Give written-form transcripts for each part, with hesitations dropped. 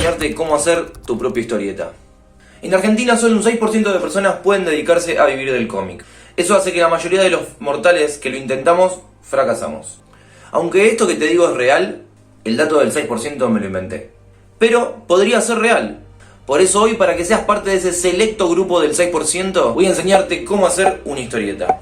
enseñarte cómo hacer tu propia historieta. En Argentina solo un 6% de personas pueden dedicarse a vivir del cómic. Eso hace que la mayoría de los mortales que lo intentamos, fracasamos. Aunque esto que te digo es real, el dato del 6% me lo inventé. Pero podría ser real. Por eso hoy, para que seas parte de ese selecto grupo del 6%, voy a enseñarte cómo hacer una historieta.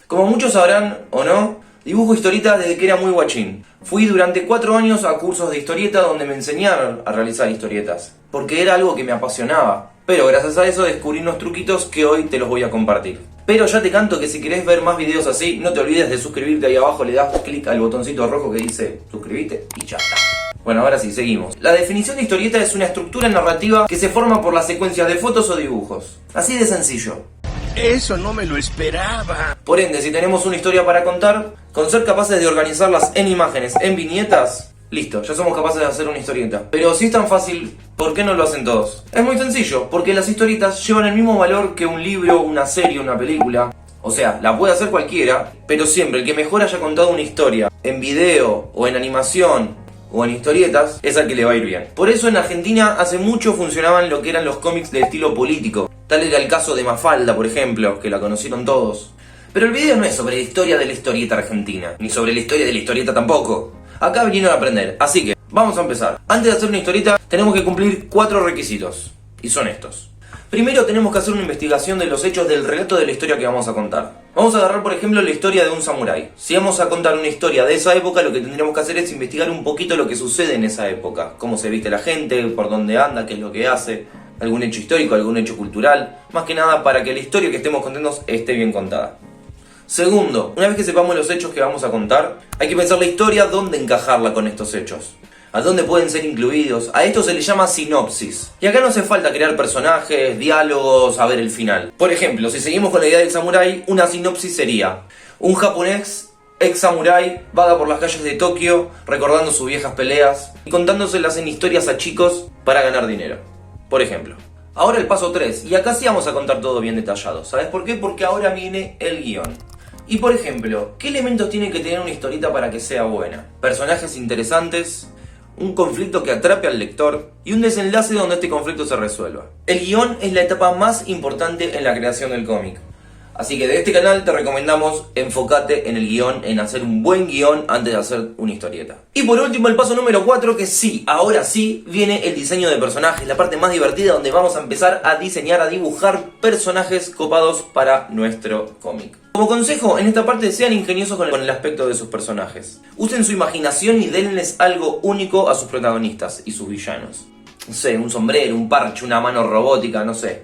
Como muchos sabrán o no, dibujo historietas desde que era muy guachín. Fui durante 4 años a cursos de historieta donde me enseñaron a realizar historietas, porque era algo que me apasionaba. Pero gracias a eso descubrí unos truquitos que hoy te los voy a compartir. Pero ya te canto que si querés ver más videos así, no te olvides de suscribirte. Ahí abajo le das clic al botoncito rojo que dice suscribirte y ya está. Bueno, ahora sí, seguimos. La definición de historieta es una estructura narrativa que se forma por las secuencias de fotos o dibujos. Así de sencillo. Eso no me lo esperaba. Por ende, si tenemos una historia para contar, con ser capaces de organizarlas en imágenes, en viñetas, listo, ya somos capaces de hacer una historieta. Pero si es tan fácil, ¿por qué no lo hacen todos? Es muy sencillo, porque las historietas llevan el mismo valor que un libro, una serie, una película. O sea, la puede hacer cualquiera, pero siempre el que mejor haya contado una historia en video o en animación o en historietas es al que le va a ir bien. Por eso en Argentina hace mucho funcionaban lo que eran los cómics de estilo político. Tal era el caso de Mafalda, por ejemplo, que la conocieron todos. Pero el video no es sobre la historia de la historieta argentina, ni sobre la historia de la historieta tampoco. Acá vinieron a aprender, así que vamos a empezar. Antes de hacer una historieta tenemos que cumplir 4 requisitos, y son estos. Primero tenemos que hacer una investigación de los hechos del relato de la historia que vamos a contar. Vamos a agarrar por ejemplo la historia de un samurái. Si vamos a contar una historia de esa época, lo que tendríamos que hacer es investigar un poquito lo que sucede en esa época. Cómo se viste la gente, por dónde anda, qué es lo que hace, algún hecho histórico, algún hecho cultural. Más que nada para que la historia que estemos contando esté bien contada. Segundo, una vez que sepamos los hechos que vamos a contar, hay que pensar la historia, dónde encajarla con estos hechos. A dónde pueden ser incluidos. A esto se le llama sinopsis. Y acá no hace falta crear personajes, diálogos, saber el final. Por ejemplo, si seguimos con la idea del samurái, una sinopsis sería: un japonés, ex samurái, vaga por las calles de Tokio, recordando sus viejas peleas y contándoselas en historias a chicos para ganar dinero. Por ejemplo. Ahora el paso 3, y acá sí vamos a contar todo bien detallado. ¿Sabes por qué? Porque ahora viene el guión. Y por ejemplo, ¿qué elementos tiene que tener una historieta para que sea buena? Personajes interesantes, un conflicto que atrape al lector y un desenlace donde este conflicto se resuelva. El guión es la etapa más importante en la creación del cómic. Así que de este canal te recomendamos enfocate en el guión, en hacer un buen guión antes de hacer una historieta. Y por último el paso número 4, que sí, ahora sí, viene el diseño de personajes, la parte más divertida donde vamos a empezar a diseñar, a dibujar personajes copados para nuestro cómic. Como consejo, en esta parte sean ingeniosos con el aspecto de sus personajes. Usen su imaginación y denles algo único a sus protagonistas y sus villanos. No sé, un sombrero, un parche, una mano robótica, no sé.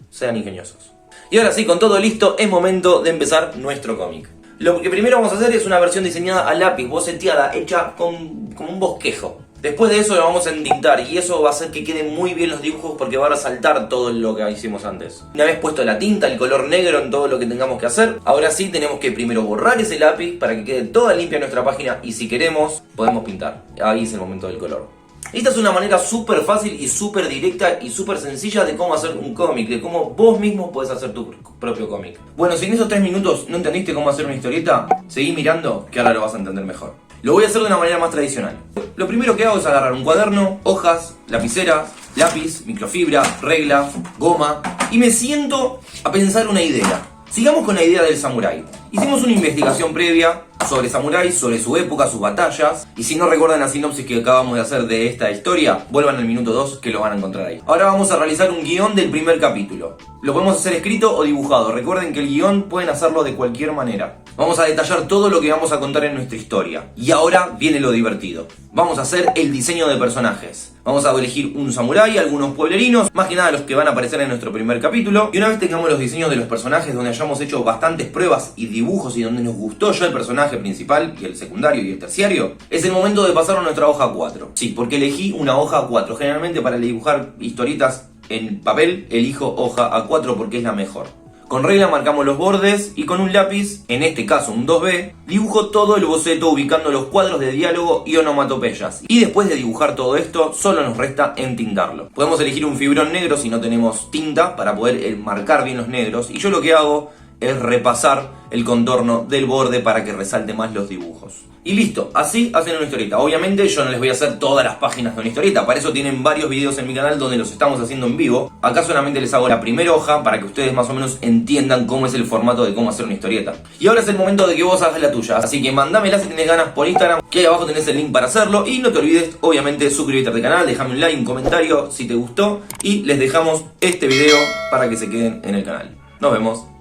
Sean ingeniosos. Y ahora sí, con todo listo, es momento de empezar nuestro cómic. Lo que primero vamos a hacer es una versión diseñada a lápiz, boceteada, hecha con un bosquejo. Después de eso lo vamos a entintar y eso va a hacer que queden muy bien los dibujos porque va a resaltar todo lo que hicimos antes. Una vez puesto la tinta, el color negro en todo lo que tengamos que hacer, ahora sí tenemos que primero borrar ese lápiz para que quede toda limpia nuestra página y si queremos podemos pintar. Ahí es el momento del color. Esta es una manera súper fácil y súper directa y súper sencilla de cómo hacer un cómic, de cómo vos mismo podés hacer tu propio cómic. Bueno, si en esos 3 minutos no entendiste cómo hacer una historieta, seguí mirando que ahora lo vas a entender mejor. Lo voy a hacer de una manera más tradicional. Lo primero que hago es agarrar un cuaderno, hojas, lapiceras, lápiz, microfibra, regla, goma y me siento a pensar una idea. Sigamos con la idea del samurái. Hicimos una investigación previa sobre samuráis, sobre su época, sus batallas. Y si no recuerdan la sinopsis que acabamos de hacer de esta historia, vuelvan al minuto 2 que lo van a encontrar ahí. Ahora vamos a realizar un guión del primer capítulo. Lo podemos hacer escrito o dibujado. Recuerden que el guión pueden hacerlo de cualquier manera. Vamos a detallar todo lo que vamos a contar en nuestra historia. Y ahora viene lo divertido. Vamos a hacer el diseño de personajes. Vamos a elegir un samurái, algunos pueblerinos, más que nada los que van a aparecer en nuestro primer capítulo. Y una vez tengamos los diseños de los personajes, donde hayamos hecho bastantes pruebas y dibujos y donde nos gustó ya el personaje principal y el secundario y el terciario, es el momento de pasar a nuestra hoja 4. Sí, porque elegí una hoja 4. Generalmente para dibujar historietas en papel elijo hoja A4 porque es la mejor. Con regla marcamos los bordes y con un lápiz, en este caso un 2B, dibujo todo el boceto ubicando los cuadros de diálogo y onomatopeyas. Y después de dibujar todo esto, solo nos resta entintarlo. Podemos elegir un fibrón negro si no tenemos tinta para poder marcar bien los negros. Y yo lo que hago es repasar el contorno del borde para que resalte más los dibujos. Y listo, así hacen una historieta. Obviamente yo no les voy a hacer todas las páginas de una historieta, para eso tienen varios videos en mi canal donde los estamos haciendo en vivo. Acá solamente les hago la primera hoja para que ustedes más o menos entiendan cómo es el formato de cómo hacer una historieta. Y ahora es el momento de que vos hagas la tuya, así que mándamela si tenés ganas por Instagram, que ahí abajo tenés el link para hacerlo. Y no te olvides, obviamente, suscribirte al canal, dejame un like, un comentario si te gustó, y les dejamos este video para que se queden en el canal. Nos vemos.